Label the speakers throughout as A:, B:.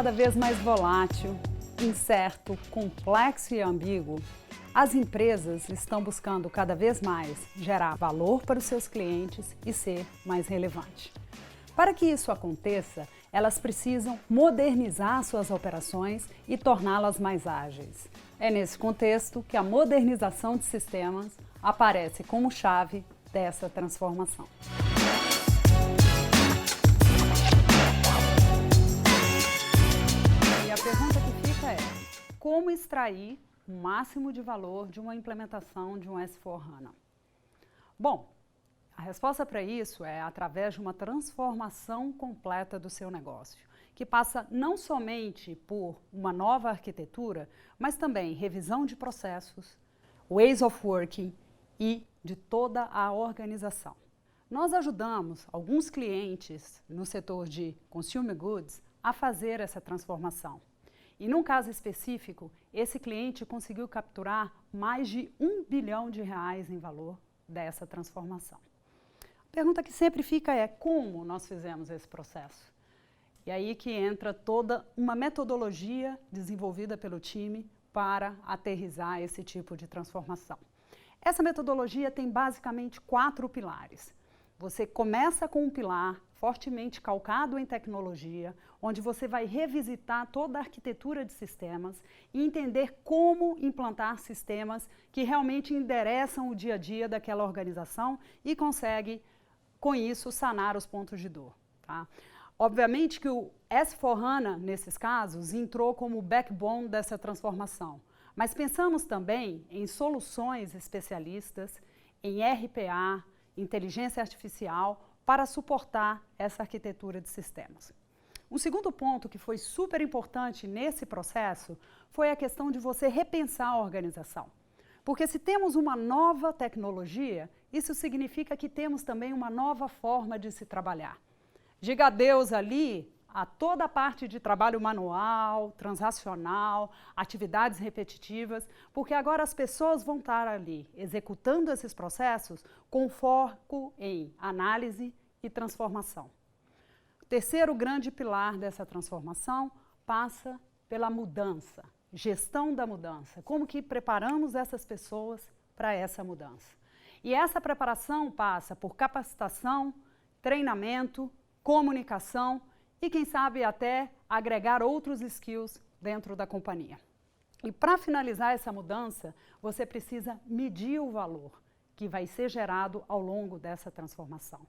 A: cada vez mais volátil, incerto, complexo e ambíguo, as empresas estão buscando cada vez mais gerar valor para os seus clientes e ser mais relevante. Para que isso aconteça, elas precisam modernizar suas operações e torná-las mais ágeis. É nesse contexto que a modernização de sistemas aparece como chave dessa transformação. E a pergunta que fica é: como extrair o máximo de valor de uma implementação de um S/4HANA? Bom, a resposta para isso é através de uma transformação completa do seu negócio, que passa não somente por uma nova arquitetura, mas também revisão de processos, ways of working e de toda a organização. Nós ajudamos alguns clientes no setor de consumer goods a fazer essa transformação. E num caso específico, esse cliente conseguiu capturar mais de R$ 1 bilhão em valor dessa transformação. A pergunta que sempre fica é: como nós fizemos esse processo? E aí que entra toda uma metodologia desenvolvida pelo time para aterrissar esse tipo de transformação. Essa metodologia tem basicamente 4 pilares. Você começa com um pilar fortemente calcado em tecnologia, onde você vai revisitar toda a arquitetura de sistemas e entender como implantar sistemas que realmente endereçam o dia a dia daquela organização e consegue, com isso, sanar os pontos de dor. Tá? Obviamente que o S/4HANA, nesses casos, entrou como backbone dessa transformação. Mas pensamos também em soluções especialistas, em RPA, inteligência artificial, para suportar essa arquitetura de sistemas. Um segundo ponto que foi super importante nesse processo foi a questão de você repensar a organização. Porque se temos uma nova tecnologia, isso significa que temos também uma nova forma de se trabalhar. Diga adeus ali a toda a parte de trabalho manual, transracional, atividades repetitivas, porque agora as pessoas vão estar ali executando esses processos com foco em análise e transformação. O terceiro grande pilar dessa transformação passa pela mudança, gestão da mudança, como que preparamos essas pessoas para essa mudança. E essa preparação passa por capacitação, treinamento, comunicação e, quem sabe, até agregar outros skills dentro da companhia. E para finalizar essa mudança, você precisa medir o valor que vai ser gerado ao longo dessa transformação.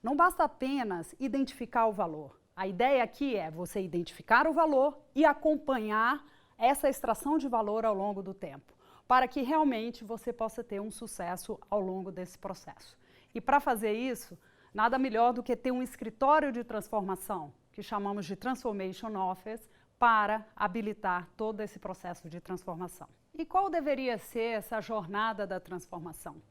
A: Não basta apenas identificar o valor. A ideia aqui é você identificar o valor e acompanhar essa extração de valor ao longo do tempo, para que realmente você possa ter um sucesso ao longo desse processo. E para fazer isso, nada melhor do que ter um escritório de transformação, que chamamos de Transformation Office, para habilitar todo esse processo de transformação. E qual deveria ser essa jornada da transformação?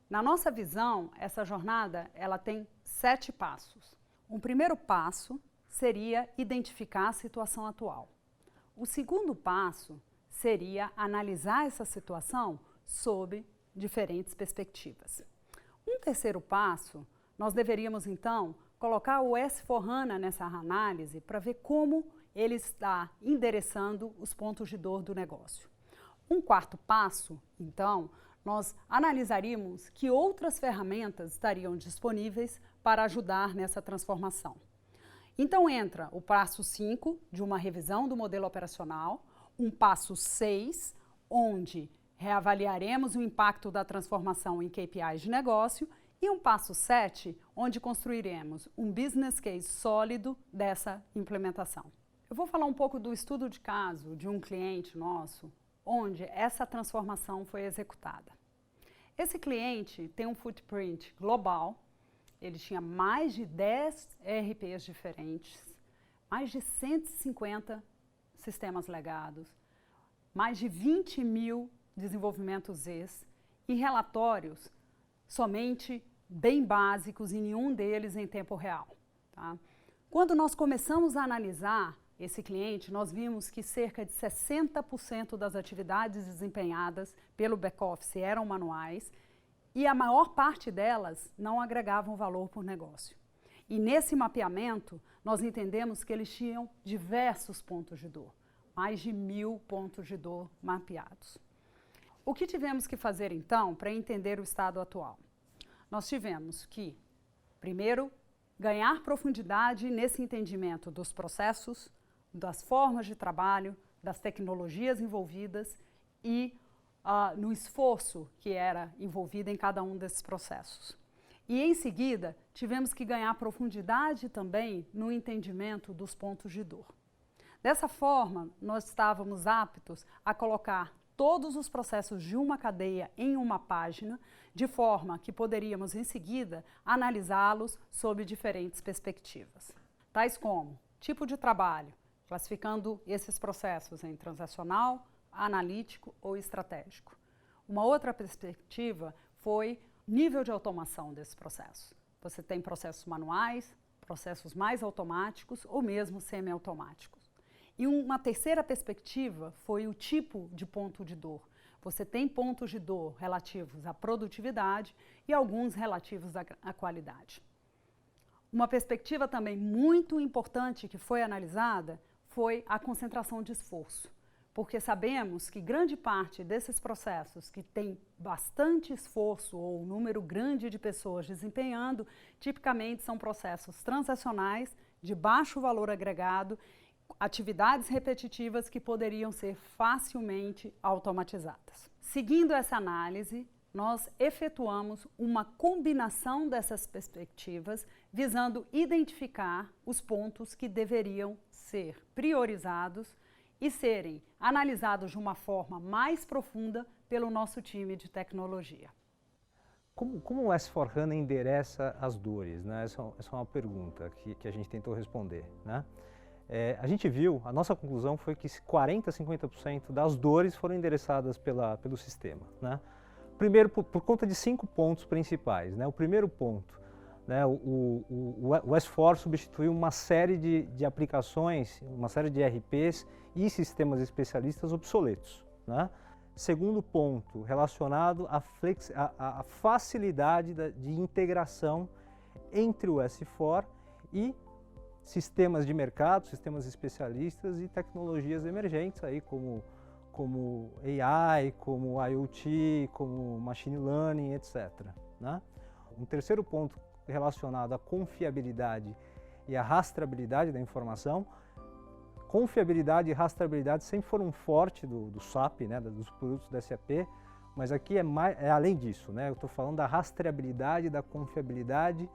A: Na nossa visão, essa jornada ela tem 7 passos. Um primeiro passo seria identificar a situação atual. O segundo passo seria analisar essa situação sob diferentes perspectivas. Um terceiro passo, nós deveríamos então colocar o S/4HANA nessa análise para ver como ele está endereçando os pontos de dor do negócio. Um quarto passo, então, nós analisaríamos que outras ferramentas estariam disponíveis para ajudar nessa transformação. Então entra o passo 5, de uma revisão do modelo operacional, um passo 6, onde reavaliaremos o impacto da transformação em KPIs de negócio, e um passo 7, onde construiremos um business case sólido dessa implementação. Eu vou falar um pouco do estudo de caso de um cliente nosso, onde essa transformação foi executada. Esse cliente tem um footprint global, ele tinha mais de 10 ERPs diferentes, mais de 150 sistemas legados, mais de 20 mil desenvolvimentos Zs e relatórios somente bem básicos e nenhum deles em tempo real. Tá? Quando nós começamos a analisar esse cliente, nós vimos que cerca de 60% das atividades desempenhadas pelo back-office eram manuais e a maior parte delas não agregavam valor por negócio. E nesse mapeamento, nós entendemos que eles tinham diversos pontos de dor, mais de 1000 pontos de dor mapeados. O que tivemos que fazer, então, para entender o estado atual? Nós tivemos que, primeiro, ganhar profundidade nesse entendimento dos processos, das formas de trabalho, das tecnologias envolvidas e no esforço que era envolvido em cada um desses processos. E, em seguida, tivemos que ganhar profundidade também no entendimento dos pontos de dor. Dessa forma, nós estávamos aptos a colocar todos os processos de uma cadeia em uma página, de forma que poderíamos, em seguida, analisá-los sob diferentes perspectivas, tais como tipo de trabalho, classificando esses processos em transacional, analítico ou estratégico. Uma outra perspectiva foi nível de automação desses processos. Você tem processos manuais, processos mais automáticos ou mesmo semi-automáticos. E uma terceira perspectiva foi o tipo de ponto de dor. Você tem pontos de dor relativos à produtividade e alguns relativos à qualidade. Uma perspectiva também muito importante que foi analisada foi a concentração de esforço, porque sabemos que grande parte desses processos que tem bastante esforço ou um número grande de pessoas desempenhando, tipicamente são processos transacionais, de baixo valor agregado, atividades repetitivas que poderiam ser facilmente automatizadas. Seguindo essa análise, nós efetuamos uma combinação dessas perspectivas, visando identificar os pontos que deveriam ser priorizados e serem analisados de uma forma mais profunda pelo nosso time de tecnologia.
B: Como o S/4HANA endereça as dores, né? Essa é uma pergunta que a gente tentou responder, né? A gente viu, a nossa conclusão foi que 40% a 50% das dores foram endereçadas pelo sistema, né? Primeiro, por conta de 5 pontos principais, né? O primeiro ponto, né? O S/4 substituiu uma série de aplicações, uma série de ERPs e sistemas especialistas obsoletos, né? Segundo ponto, relacionado à facilidade de integração entre o S/4 e sistemas de mercado, sistemas especialistas e tecnologias emergentes aí como AI, como IoT, como Machine Learning, etc., né? Um terceiro ponto relacionado à confiabilidade e à rastreabilidade da informação. Confiabilidade e rastreabilidade sempre foram um forte do SAP, né, dos produtos da SAP, mas aqui é além disso, né? Eu estou falando da rastreabilidade, da confiabilidade,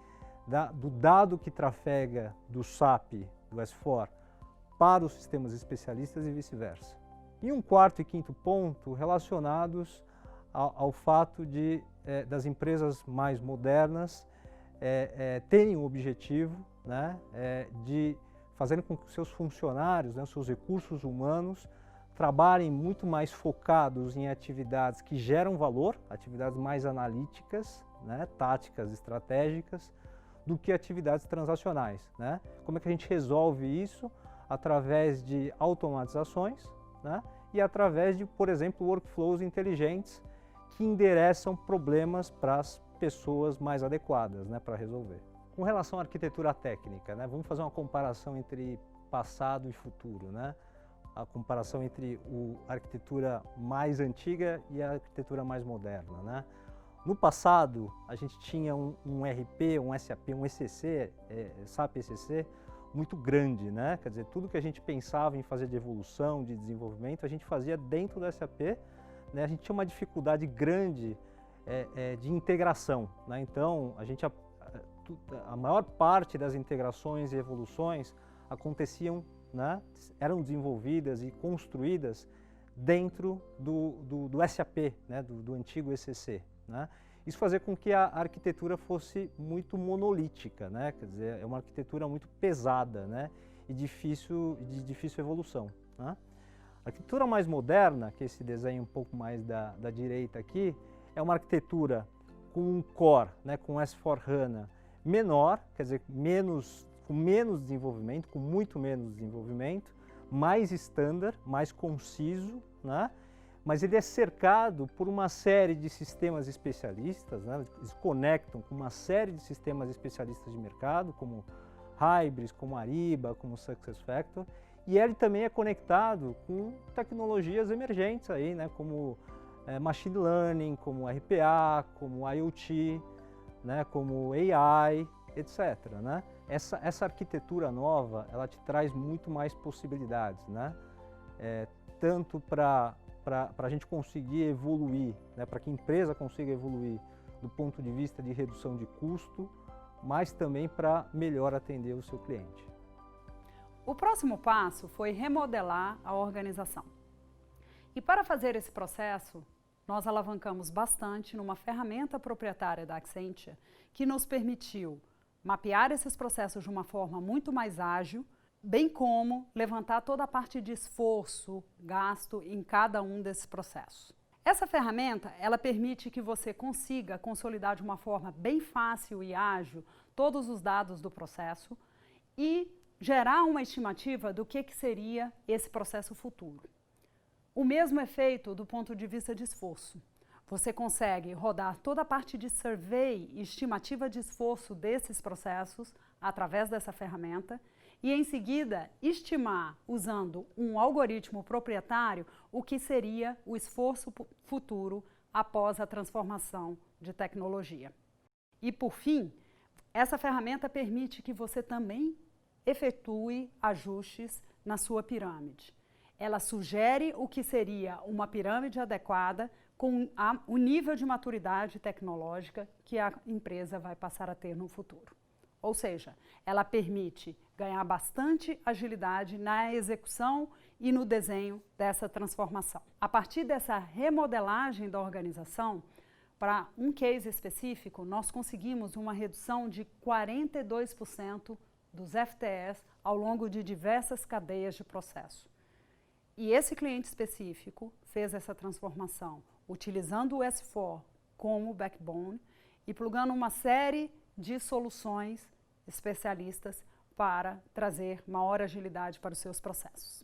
B: do dado que trafega do SAP, do S/4, para os sistemas especialistas e vice-versa. E um quarto e quinto ponto relacionados ao fato das empresas mais modernas terem o objetivo, né, de fazerem com que os seus funcionários, né, seus recursos humanos, trabalhem muito mais focados em atividades que geram valor, atividades mais analíticas, né, táticas, estratégicas, do que atividades transacionais, né? Como é que a gente resolve isso? Através de automatizações, né? E através de, por exemplo, workflows inteligentes que endereçam problemas para as pessoas mais adequadas, né, para resolver. Com relação à arquitetura técnica, né, vamos fazer uma comparação entre passado e futuro, né? A comparação entre a arquitetura mais antiga e a arquitetura mais moderna, né? No passado, a gente tinha um RP, um SAP, um ECC, SAP ECC, muito grande, né? Quer dizer, tudo que a gente pensava em fazer de evolução, de desenvolvimento, a gente fazia dentro do SAP, né? A gente tinha uma dificuldade grande de integração, né? Então, a maior parte das integrações e evoluções aconteciam, né? Eram desenvolvidas e construídas dentro do SAP, né? do antigo ECC. Né? Isso fazia com que a arquitetura fosse muito monolítica, né? Quer dizer, é uma arquitetura muito pesada, né? E de difícil evolução, né? A arquitetura mais moderna, que é esse desenho um pouco mais da direita aqui, é uma arquitetura com um core, né? Com S/4HANA menor, quer dizer, com menos desenvolvimento, com muito menos desenvolvimento, mais standard, mais conciso, né? mas ele é cercado por uma série de sistemas especialistas, né? Eles conectam com uma série de sistemas especialistas de mercado, como Hybris, como Ariba, como SuccessFactors, e ele também é conectado com tecnologias emergentes aí, né? Como Machine Learning, como RPA, como IoT, né? Como AI, etc. Né? Essa arquitetura nova, ela te traz muito mais possibilidades, né? Tanto para a gente conseguir evoluir, né? Para que a empresa consiga evoluir do ponto de vista de redução de custo, mas também para melhor atender o seu cliente.
A: O próximo passo foi remodelar a organização. E para fazer esse processo, nós alavancamos bastante numa ferramenta proprietária da Accenture que nos permitiu mapear esses processos de uma forma muito mais ágil, bem como levantar toda a parte de esforço, gasto em cada um desses processos. Essa ferramenta, ela permite que você consiga consolidar de uma forma bem fácil e ágil todos os dados do processo e gerar uma estimativa do que seria esse processo futuro. O mesmo é feito do ponto de vista de esforço. Você consegue rodar toda a parte de survey e estimativa de esforço desses processos através dessa ferramenta e, em seguida, estimar, usando um algoritmo proprietário, o que seria o esforço futuro após a transformação de tecnologia. E, por fim, essa ferramenta permite que você também efetue ajustes na sua pirâmide. Ela sugere o que seria uma pirâmide adequada com o nível de maturidade tecnológica que a empresa vai passar a ter no futuro. Ou seja, ela permite ganhar bastante agilidade na execução e no desenho dessa transformação. A partir dessa remodelagem da organização, para um case específico, nós conseguimos uma redução de 42% dos FTEs ao longo de diversas cadeias de processo. E esse cliente específico fez essa transformação utilizando o S4 como backbone e plugando uma série de soluções especialistas para trazer maior agilidade para os seus processos.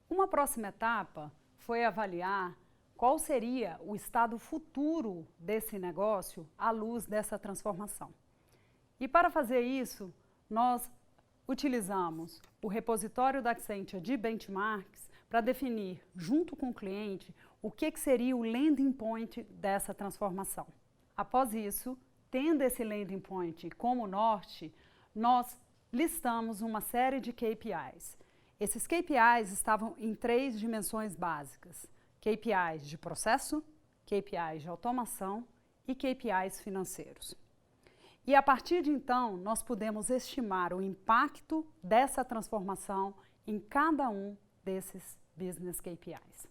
A: Uma próxima etapa foi avaliar qual seria o estado futuro desse negócio à luz dessa transformação. E para fazer isso, nós utilizamos o repositório da Accenture de benchmarks para definir, junto com o cliente, o que seria o landing point dessa transformação. Após isso, tendo esse landing point como norte, nós listamos uma série de KPIs. Esses KPIs estavam em 3 dimensões básicas: KPIs de processo, KPIs de automação e KPIs financeiros. E a partir de então, nós pudemos estimar o impacto dessa transformação em cada um desses business KPIs.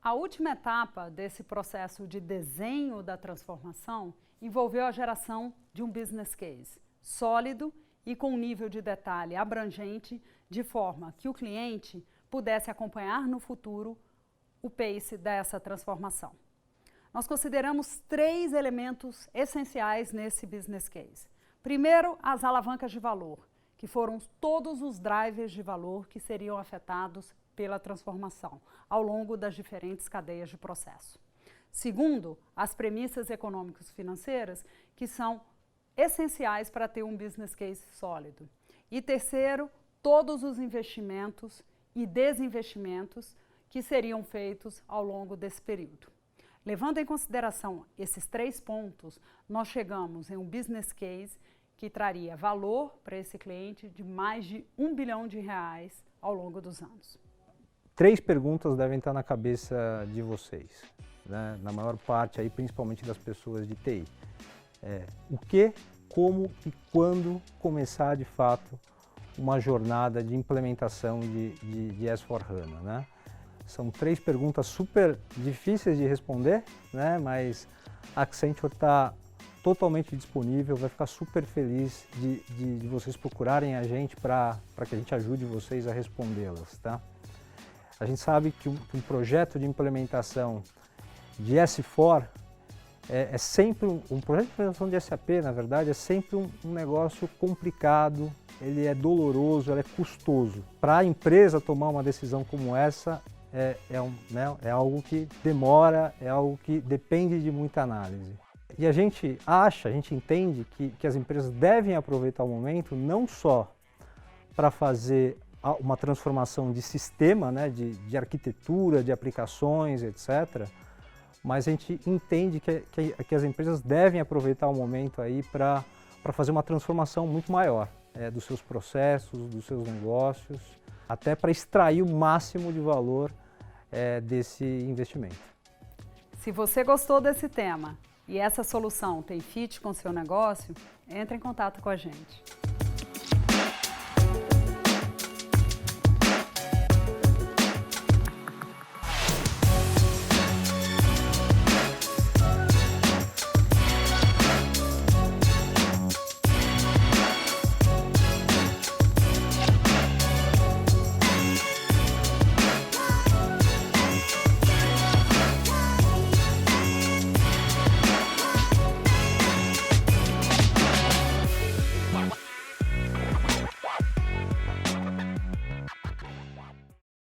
A: A última etapa desse processo de desenho da transformação envolveu a geração de um business case sólido e com um nível de detalhe abrangente, de forma que o cliente pudesse acompanhar no futuro o pace dessa transformação. Nós consideramos 3 elementos essenciais nesse business case. Primeiro, as alavancas de valor, que foram todos os drivers de valor que seriam afetados pela transformação ao longo das diferentes cadeias de processo. Segundo, as premissas econômicas financeiras, que são essenciais para ter um business case sólido. E terceiro, todos os investimentos e desinvestimentos que seriam feitos ao longo desse período. Levando em consideração esses 3 pontos, nós chegamos em um business case que traria valor para esse cliente de mais de R$1 bilhão ao longo dos anos.
B: 3 perguntas devem estar na cabeça de vocês, né? Na maior parte, aí, principalmente das pessoas de TI. O que, como e quando começar de fato uma jornada de implementação de S4HANA, né? São 3 perguntas super difíceis de responder, né? Mas a Accenture está totalmente disponível, vai ficar super feliz de vocês procurarem a gente para que a gente ajude vocês a respondê-las, tá? A gente sabe que um projeto de implementação de S4 é sempre um projeto de implementação de SAP, na verdade, é sempre um negócio complicado, ele é doloroso, ele é custoso. Para a empresa tomar uma decisão como essa, é algo que demora, é algo que depende de muita análise. E a gente entende que as empresas devem aproveitar o momento não só para fazer uma transformação de sistema, né, de arquitetura, de aplicações, etc., mas a gente entende que as empresas devem aproveitar o momento aí para fazer uma transformação muito maior dos seus processos, dos seus negócios, até para extrair o máximo de valor desse investimento.
A: Se você gostou desse tema e essa solução tem fit com o seu negócio, entre em contato com a gente.